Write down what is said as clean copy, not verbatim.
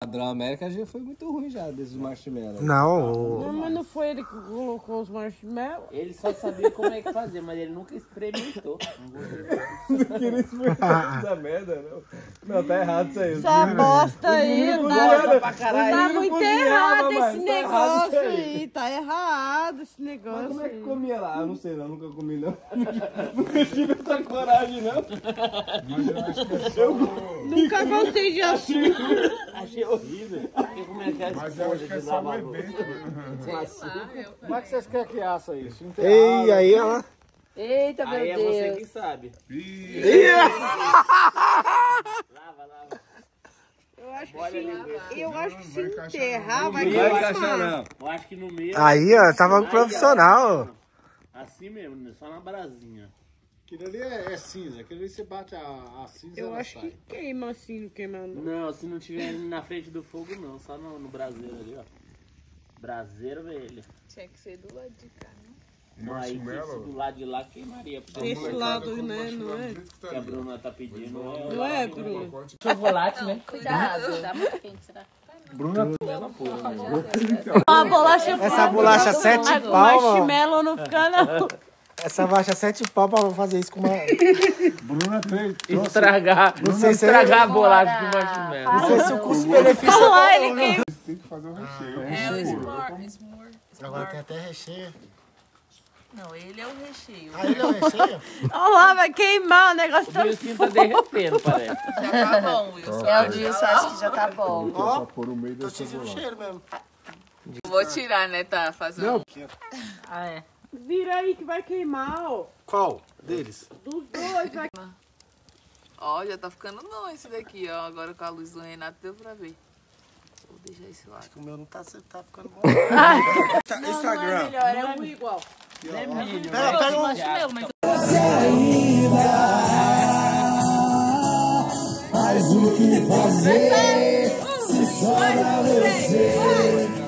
Padrão América já foi muito ruim já, desses marshmallows. Não, Mas não foi ele que colocou os marshmallows? Ele só sabia como é que fazer, mas ele nunca experimentou. Não queria experimentar essa merda, não. Não, tá errado isso aí. Essa bosta aí, tá muito errado esse mano, tá errado negócio isso aí. aí. Tá errado esse Mas negócio como é que aí. comia lá? Eu não sei não, nunca comi não. Nunca tive essa coragem não. Mas eu acho que é só... Nunca gostei de açúcar. Achei horrível. Porque como é que é Mas eu acho que é só um evento. Como é que vocês querem que assa isso? Não tem Ei, água. aí, ó. Eita, meu Aí é Deus. você que sabe. Lava. Eu acho que se enterrar vai Não vai encaixar queimar. não. Eu acho que no meio... Aí, ó, tava profissional. Assim mesmo, né? Só na brasinha. Aquilo ali é cinza, aquilo ali você bate a cinza e Eu ela acho sai. que queima assim, não queima não. Não, se não tiver na frente do fogo, não. Só no braseiro ali, ó. Braseiro, velho. Tinha que ser do lado de cá, né? Aí, se Marshmallow. do lado de lá, queimaria. Porque Esse lado, né, não é? que a Bruna tá pedindo. Não é, Bruno? Chocolate, né? Cuidado. Tá muito quente, será? A bolacha Essa bolacha 7 o pau, ó. marshmallow não fica não. Essa bolacha 7 pau pra fazer isso com uma... Bruna tem. Estragar. Não sei se Estragar a bolacha com marshmallow. Não sei se o custo-benefício Olha lá, é ele bom, queima. Tem que fazer um recheio. É o s'more. Agora tem até recheio. Não, ele é o recheio. Aí ele é o recheio? Olha lá, vai queimar o negócio O todo. Wilson tá derretendo, parece. Já tá bom, Wilson. É o disso, acho que já tá bom. Pra pôr no meio Tô dessa sentindo o bolacha. cheiro mesmo. Vou tirar, né, tá? Fazendo. Ah, é. Vira aí que vai queimar, ó. Qual deles? Dos dois vai. Ó, já tá ficando bom esse daqui, ó. Agora com a luz do Renato deu pra ver. Vou deixar esse lado. O meu não tá ficando bom. Instagram. Melhor, é um igual. É milho, Pega um... Marshmallow, mas Mas o que fazer se só pra você